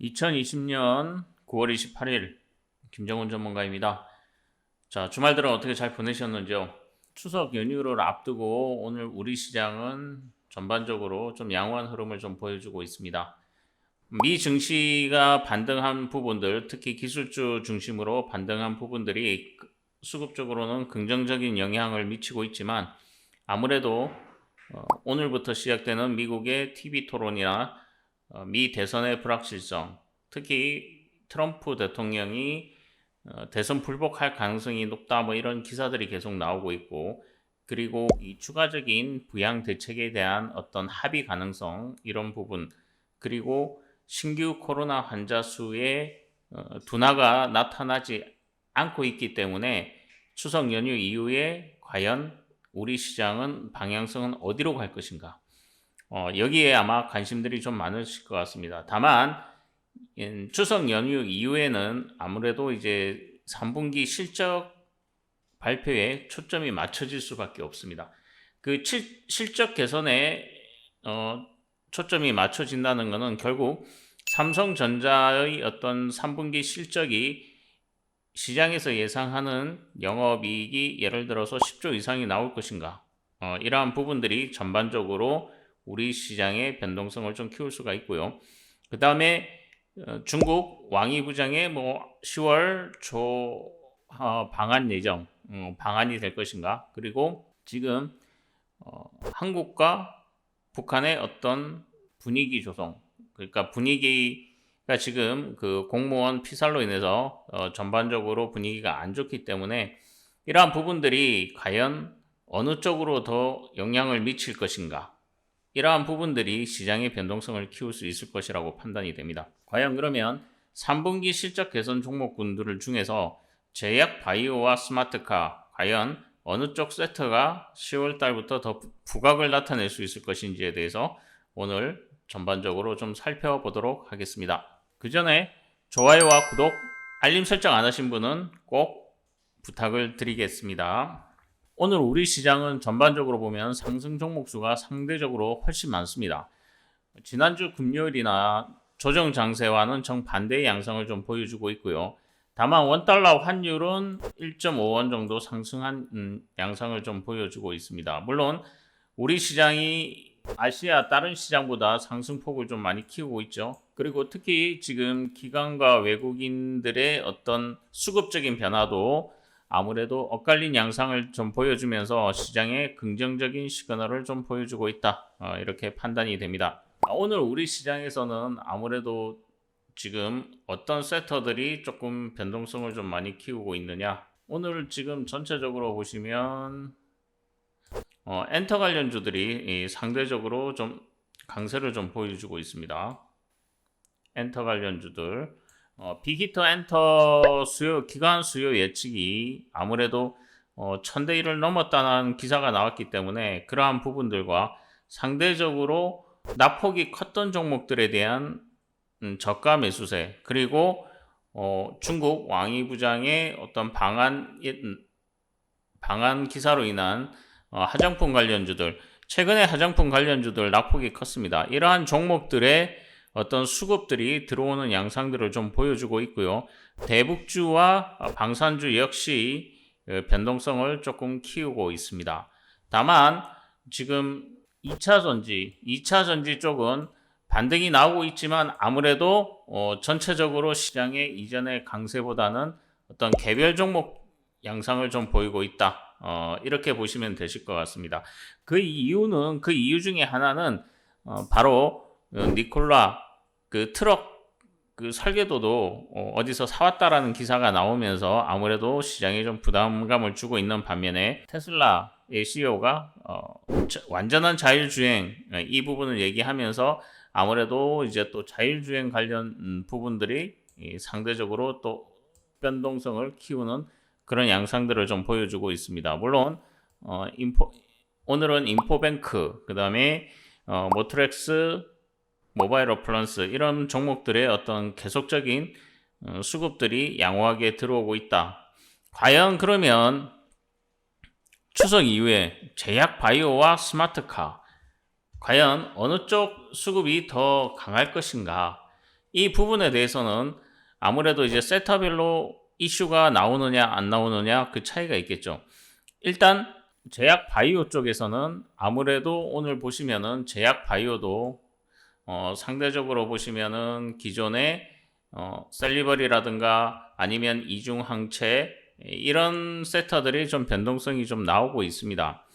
2020년 9월 28일 김정훈 전문가입니다. 자, 주말들은 어떻게 잘 보내셨는지요? 추석 연휴를 앞두고 오늘 우리 시장은 전반적으로 좀 양호한 흐름을 좀 보여주고 있습니다. 미 증시가 반등한 부분들, 특히 기술주 중심으로 반등한 부분들이 수급적으로는 긍정적인 영향을 미치고 있지만 아무래도 오늘부터 시작되는 미국의 TV 토론이나 미 대선의 불확실성, 특히 트럼프 대통령이 대선 불복할 가능성이 높다, 뭐 이런 기사들이 계속 나오고 있고, 그리고 이 추가적인 부양 대책에 대한 어떤 합의 가능성, 이런 부분, 그리고 신규 코로나 환자 수의 둔화가 나타나지 않고 있기 때문에 추석 연휴 이후에 과연 우리 시장은 방향성은 어디로 갈 것인가? 여기에 아마 관심들이 좀 많으실 것 같습니다. 다만 추석 연휴 이후에는 아무래도 이제 3분기 실적 발표에 초점이 맞춰질 수밖에 없습니다. 그 실적 개선에 초점이 맞춰진다는 것은 결국 삼성전자의 어떤 3분기 실적이 시장에서 예상하는 영업이익이 예를 들어서 10조 이상이 나올 것인가, 이러한 부분들이 전반적으로 우리 시장의 변동성을 좀 키울 수가 있고요. 그 다음에 중국 왕이 부장의 10월 초 방한 예정, 방한이 될 것인가, 그리고 지금 한국과 북한의 어떤 분위기 조성, 그러니까 분위기가 지금 그 공무원 피살로 인해서 전반적으로 분위기가 안 좋기 때문에 이러한 부분들이 과연 어느 쪽으로 더 영향을 미칠 것인가, 이러한 부분들이 시장의 변동성을 키울 수 있을 것이라고 판단이 됩니다. 과연 그러면 3분기 실적 개선 종목군들 중에서 제약 바이오와 스마트카, 과연 어느 쪽 세터가 10월 달부터 더 부각을 나타낼 수 있을 것인지에 대해서 오늘 전반적으로 좀 살펴보도록 하겠습니다. 그 전에 좋아요와 구독, 알림 설정 안 하신 분은 꼭 부탁을 드리겠습니다. 오늘 우리 시장은 전반적으로 보면 상승 종목 수가 상대적으로 훨씬 많습니다. 지난주 금요일이나 조정 장세와는 정반대의 양상을 좀 보여주고 있고요. 다만 원달러 환율은 1.5원 정도 상승한 양상을 좀 보여주고 있습니다. 물론 우리 시장이 아시아 다른 시장보다 상승폭을 좀 많이 키우고 있죠. 그리고 특히 지금 기관과 외국인들의 어떤 수급적인 변화도 아무래도 엇갈린 양상을 좀 보여주면서 시장에 긍정적인 시그널을 좀 보여주고 있다, 이렇게 판단이 됩니다. 오늘 우리 시장에서는 아무래도 지금 어떤 섹터들이 조금 변동성을 좀 많이 키우고 있느냐, 오늘 지금 전체적으로 보시면 엔터 관련주들이 상대적으로 좀 강세를 좀 보여주고 있습니다. 엔터 관련주들, 빅히터 엔터 수요, 기관 수요 예측이 아무래도 1000대 1을 넘었다는 기사가 나왔기 때문에 그러한 부분들과 상대적으로 낙폭이 컸던 종목들에 대한 저가 매수세, 그리고 중국 왕이 부장의 어떤 방한 기사로 인한 화장품 관련주들, 최근에 화장품 관련주들 낙폭이 컸습니다. 이러한 종목들의 어떤 수급들이 들어오는 양상들을 좀 보여주고 있고요. 대북주와 방산주 역시 변동성을 조금 키우고 있습니다. 다만 지금 2차 전지 쪽은 반등이 나오고 있지만 아무래도 전체적으로 시장의 이전의 강세보다는 어떤 개별 종목 양상을 좀 보이고 있다, 이렇게 보시면 되실 것 같습니다. 그 이유 중에 하나는 바로 니콜라 그 트럭 그 설계도도 어디서 사왔다라는 기사가 나오면서 아무래도 시장에 좀 부담감을 주고 있는 반면에 테슬라의 CEO가 완전한 자율주행, 이 부분을 얘기하면서 아무래도 이제 또 자율주행 관련 부분들이 상대적으로 또 변동성을 키우는 그런 양상들을 좀 보여주고 있습니다. 물론 오늘은 인포뱅크, 그 다음에 모트렉스, 모바일 어플런스, 이런 종목들의 어떤 계속적인 수급들이 양호하게 들어오고 있다. 과연 그러면 추석 이후에 제약 바이오와 스마트카, 과연 어느 쪽 수급이 더 강할 것인가, 이 부분에 대해서는 아무래도 이제 섹터별로 이슈가 나오느냐 안 나오느냐 그 차이가 있겠죠. 일단 제약 바이오 쪽에서는 아무래도 오늘 보시면은 제약 바이오도 상대적으로 보시면은 기존의 셀리버리라든가 아니면 이중항체 이런 섹터들이 좀 변동성이 좀 나오고 있습니다.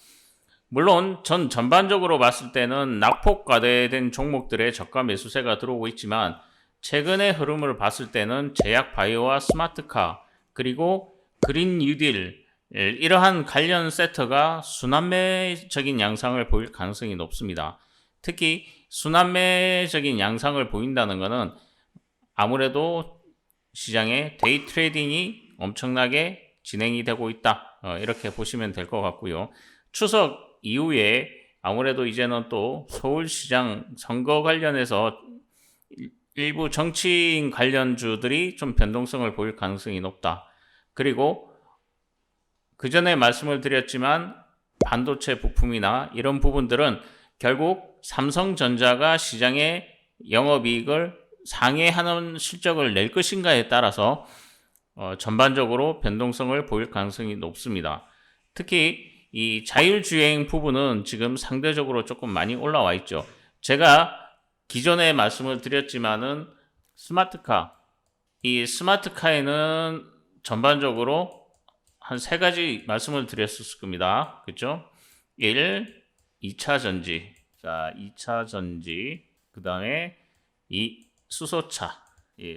물론 전반적으로 봤을 때는 낙폭 과대된 종목들의 저가 매수세가 들어오고 있지만 최근의 흐름을 봤을 때는 제약 바이오와 스마트카 그리고 그린 뉴딜 이러한 관련 섹터가 순환매적인 양상을 보일 가능성이 높습니다. 특히 순환매적인 양상을 보인다는 것은 아무래도 시장에 데이 트레이딩이 엄청나게 진행이 되고 있다. 이렇게 보시면 될 것 같고요. 추석 이후에 아무래도 이제는 또 서울시장 선거 관련해서 일부 정치인 관련주들이 좀 변동성을 보일 가능성이 높다. 그리고 그 전에 말씀을 드렸지만 반도체 부품이나 이런 부분들은 결국 삼성전자가 시장의 영업이익을 상회하는 실적을 낼 것인가에 따라서 전반적으로 변동성을 보일 가능성이 높습니다. 특히 이 자율주행 부분은 지금 상대적으로 조금 많이 올라와 있죠. 제가 기존에 말씀을 드렸지만은 이 스마트카에는 전반적으로 한 세 가지 말씀을 드렸을 겁니다. 그렇죠? 1. 2차 전지. 자, 2차 전지. 그 다음에 이 수소차.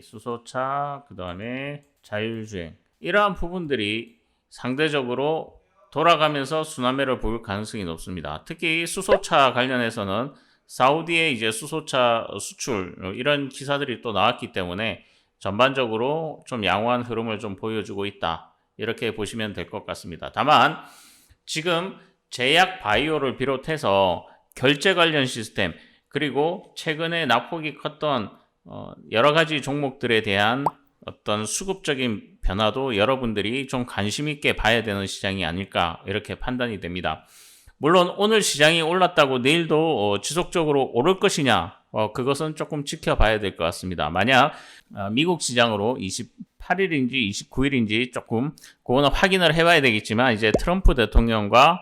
수소차. 그 다음에 자율주행. 이러한 부분들이 상대적으로 돌아가면서 순환매를 보일 가능성이 높습니다. 특히 수소차 관련해서는 사우디의 이제 수소차 수출 이런 기사들이 또 나왔기 때문에 전반적으로 좀 양호한 흐름을 좀 보여주고 있다. 이렇게 보시면 될 것 같습니다. 다만 지금 제약 바이오를 비롯해서 결제 관련 시스템 그리고 최근에 낙폭이 컸던 여러 가지 종목들에 대한 어떤 수급적인 변화도 여러분들이 좀 관심 있게 봐야 되는 시장이 아닐까 이렇게 판단이 됩니다. 물론 오늘 시장이 올랐다고 내일도 지속적으로 오를 것이냐 그것은 조금 지켜봐야 될 것 같습니다. 만약 미국 시장으로 28일인지 29일인지 조금 그거는 확인을 해봐야 되겠지만 이제 트럼프 대통령과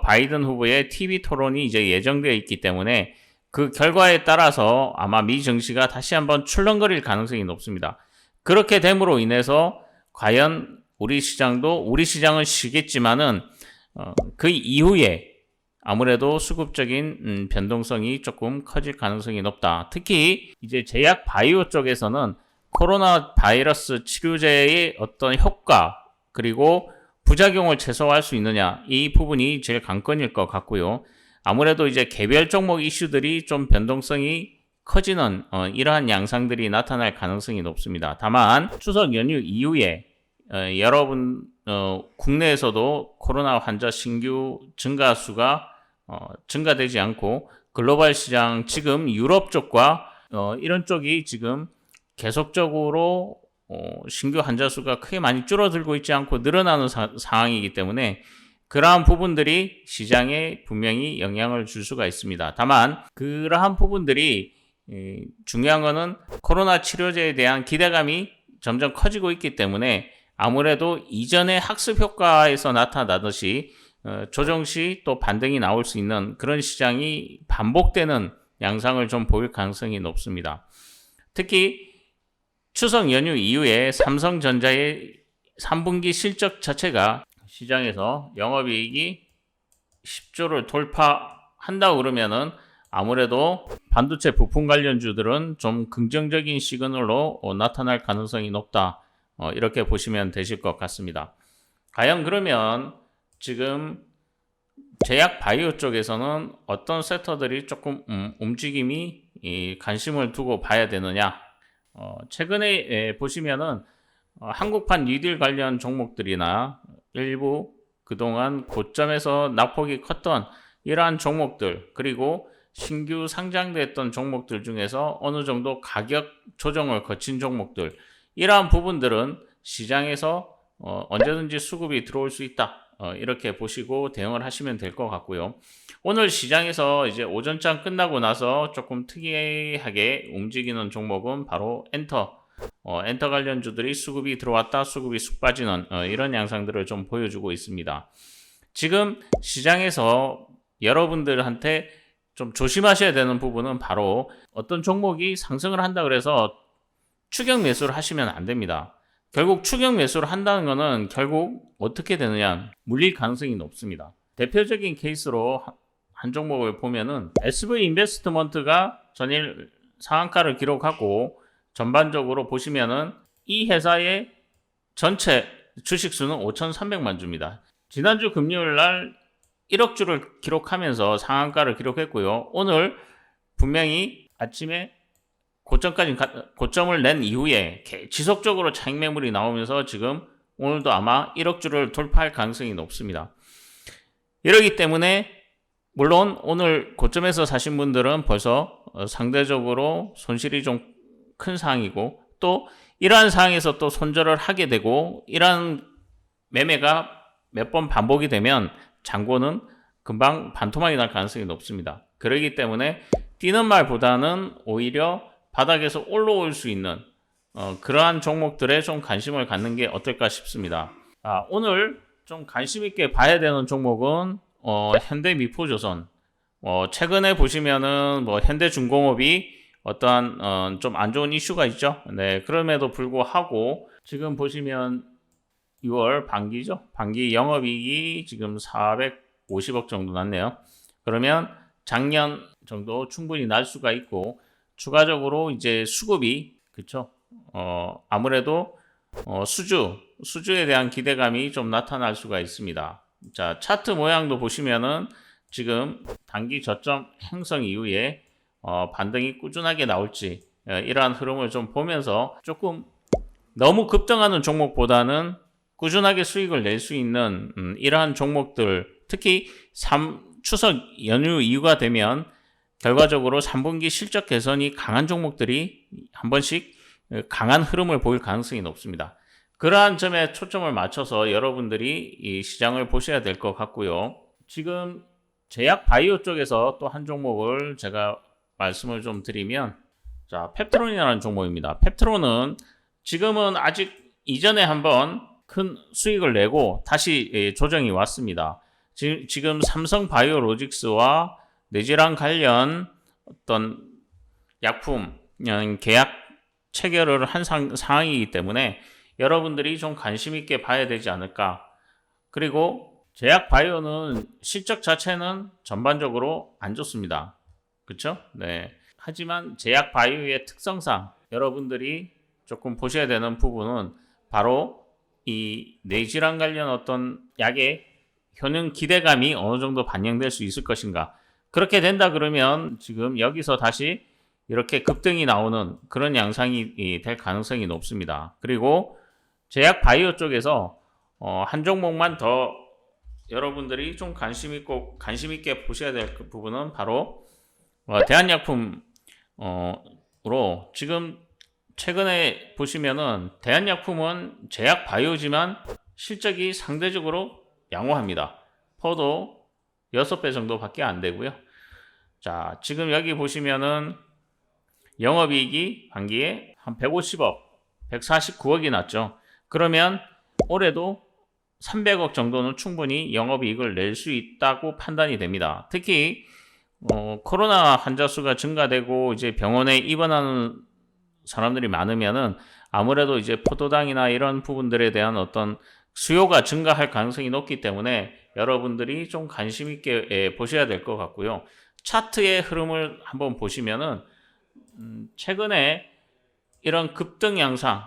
바이든 후보의 TV 토론이 이제 예정되어 있기 때문에 그 결과에 따라서 아마 미 증시가 다시 한번 출렁거릴 가능성이 높습니다. 그렇게 됨으로 인해서 과연 우리 시장은 쉬겠지만은 그 이후에 아무래도 수급적인 변동성이 조금 커질 가능성이 높다. 특히 이제 제약 바이오 쪽에서는 코로나 바이러스 치료제의 어떤 효과 그리고 부작용을 최소화할 수 있느냐 이 부분이 제일 관건일 것 같고요. 아무래도 이제 개별 종목 이슈들이 좀 변동성이 커지는 이러한 양상들이 나타날 가능성이 높습니다. 다만 추석 연휴 이후에 여러분 국내에서도 코로나 환자 신규 증가수가 증가되지 않고 글로벌 시장 지금 유럽 쪽과 이런 쪽이 지금 계속적으로 신규 환자 수가 크게 많이 줄어들고 있지 않고 늘어나는 상황이기 때문에 그러한 부분들이 시장에 분명히 영향을 줄 수가 있습니다. 다만 그러한 부분들이 중요한 거는 코로나 치료제에 대한 기대감이 점점 커지고 있기 때문에 아무래도 이전의 학습 효과에서 나타나듯이 조정시 또 반등이 나올 수 있는 그런 시장이 반복되는 양상을 좀 보일 가능성이 높습니다. 특히 추석 연휴 이후에 삼성전자의 3분기 실적 자체가 시장에서 영업이익이 10조를 돌파한다고 그러면은 아무래도 반도체 부품 관련주들은 좀 긍정적인 시그널로 나타날 가능성이 높다. 이렇게 보시면 되실 것 같습니다. 과연 그러면 지금 제약 바이오 쪽에서는 어떤 섹터들이 조금 움직임이 관심을 두고 봐야 되느냐? 최근에 보시면은 한국판 뉴딜 관련 종목들이나 일부 그동안 고점에서 낙폭이 컸던 이러한 종목들 그리고 신규 상장됐던 종목들 중에서 어느 정도 가격 조정을 거친 종목들 이러한 부분들은 시장에서 언제든지 수급이 들어올 수 있다. 이렇게 보시고 대응을 하시면 될 것 같고요. 오늘 시장에서 이제 오전장 끝나고 나서 조금 특이하게 움직이는 종목은 바로 엔터 관련주들이 수급이 들어왔다 수급이 쑥 빠지는 이런 양상들을 좀 보여주고 있습니다. 지금 시장에서 여러분들한테 좀 조심하셔야 되는 부분은 바로 어떤 종목이 상승을 한다 그래서 추격 매수를 하시면 안 됩니다. 결국 추격 매수를 한다는 것은 결국 어떻게 되느냐, 물릴 가능성이 높습니다. 대표적인 케이스로 한 종목을 보면은 SV 인베스트먼트가 전일 상한가를 기록하고 전반적으로 보시면은 이 회사의 전체 주식수는 5,300만 주입니다. 지난주 금요일 날 1억 주를 기록하면서 상한가를 기록했고요. 오늘 분명히 아침에 고점을 낸 이후에 지속적으로 차익 매물이 나오면서 지금 오늘도 아마 1억 주를 돌파할 가능성이 높습니다. 이러기 때문에 물론 오늘 고점에서 사신 분들은 벌써 상대적으로 손실이 좀 큰 상황이고 또 이러한 상황에서 또 손절을 하게 되고 이러한 매매가 몇 번 반복이 되면 잔고는 금방 반토막이 날 가능성이 높습니다. 그렇기 때문에 뛰는 말보다는 오히려 바닥에서 올라올 수 있는 그러한 종목들에 좀 관심을 갖는 게 어떨까 싶습니다. 오늘 좀 관심 있게 봐야 되는 종목은 현대미포조선. 최근에 보시면은 현대중공업이 어떠한 좀 안 좋은 이슈가 있죠. 네, 그럼에도 불구하고 지금 보시면 6월 반기죠. 반기 영업이익이 지금 450억 정도 났네요. 그러면 작년 정도 충분히 날 수가 있고 추가적으로 이제 수급이 그쵸? 아무래도 수주에 대한 기대감이 좀 나타날 수가 있습니다. 자, 차트 모양도 보시면은 지금 단기 저점 형성 이후에 반등이 꾸준하게 나올지 이러한 흐름을 좀 보면서 조금 너무 급등하는 종목보다는 꾸준하게 수익을 낼 수 있는 이러한 종목들, 특히 추석 연휴 이후가 되면 결과적으로 3분기 실적 개선이 강한 종목들이 한 번씩 강한 흐름을 보일 가능성이 높습니다. 그러한 점에 초점을 맞춰서 여러분들이 이 시장을 보셔야 될 것 같고요. 지금 제약 바이오 쪽에서 또 한 종목을 제가 말씀을 좀 드리면, 자, 펩트론이라는 종목입니다. 펩트론은 지금은 아직 이전에 한번 큰 수익을 내고 다시 조정이 왔습니다. 지금 삼성바이오로직스와 뇌질환 관련 어떤 약품 계약 체결을 한 상황이기 때문에 여러분들이 좀 관심 있게 봐야 되지 않을까. 그리고 제약바이오는 실적 자체는 전반적으로 안 좋습니다. 그렇죠? 네. 하지만 제약바이오의 특성상 여러분들이 조금 보셔야 되는 부분은 바로 이 뇌질환 관련 어떤 약의 효능 기대감이 어느 정도 반영될 수 있을 것인가. 그렇게 된다 그러면 지금 여기서 다시 이렇게 급등이 나오는 그런 양상이 될 가능성이 높습니다. 그리고 제약바이오 쪽에서 한 종목만 더 여러분들이 좀 관심 있게 보셔야 될 그 부분은 바로 대한약품으로 지금 최근에 보시면은 대한약품은 제약바이오지만 실적이 상대적으로 양호합니다. 퍼도 6배 정도밖에 안 되고요. 자, 지금 여기 보시면은 영업이익이 반기에 한 150억, 149억이 났죠. 그러면 올해도 300억 정도는 충분히 영업이익을 낼 수 있다고 판단이 됩니다. 특히 코로나 환자 수가 증가되고 이제 병원에 입원하는 사람들이 많으면은 아무래도 이제 포도당이나 이런 부분들에 대한 어떤 수요가 증가할 가능성이 높기 때문에 여러분들이 좀 관심 있게 보셔야 될 것 같고요. 차트의 흐름을 한번 보시면은 최근에 이런 급등 양상,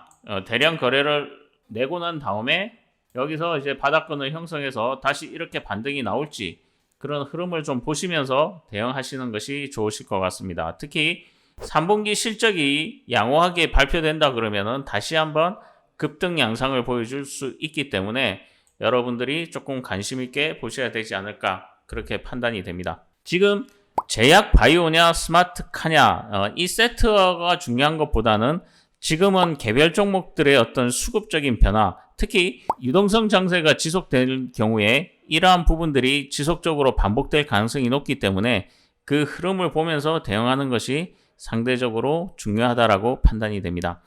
대량 거래를 내고 난 다음에 여기서 이제 바닥권을 형성해서 다시 이렇게 반등이 나올지 그런 흐름을 좀 보시면서 대응하시는 것이 좋으실 것 같습니다. 특히 3분기 실적이 양호하게 발표된다 그러면은 다시 한번 급등 양상을 보여줄 수 있기 때문에 여러분들이 조금 관심 있게 보셔야 되지 않을까 그렇게 판단이 됩니다. 지금 제약 바이오냐 스마트카냐 이 세트가 중요한 것보다는 지금은 개별 종목들의 어떤 수급적인 변화, 특히 유동성 장세가 지속될 경우에 이러한 부분들이 지속적으로 반복될 가능성이 높기 때문에 그 흐름을 보면서 대응하는 것이 상대적으로 중요하다라고 판단이 됩니다.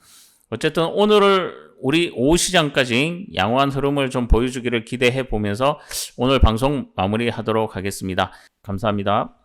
어쨌든 오늘을 우리 오후 시장까지 양호한 흐름을 좀 보여주기를 기대해 보면서 오늘 방송 마무리하도록 하겠습니다. 감사합니다.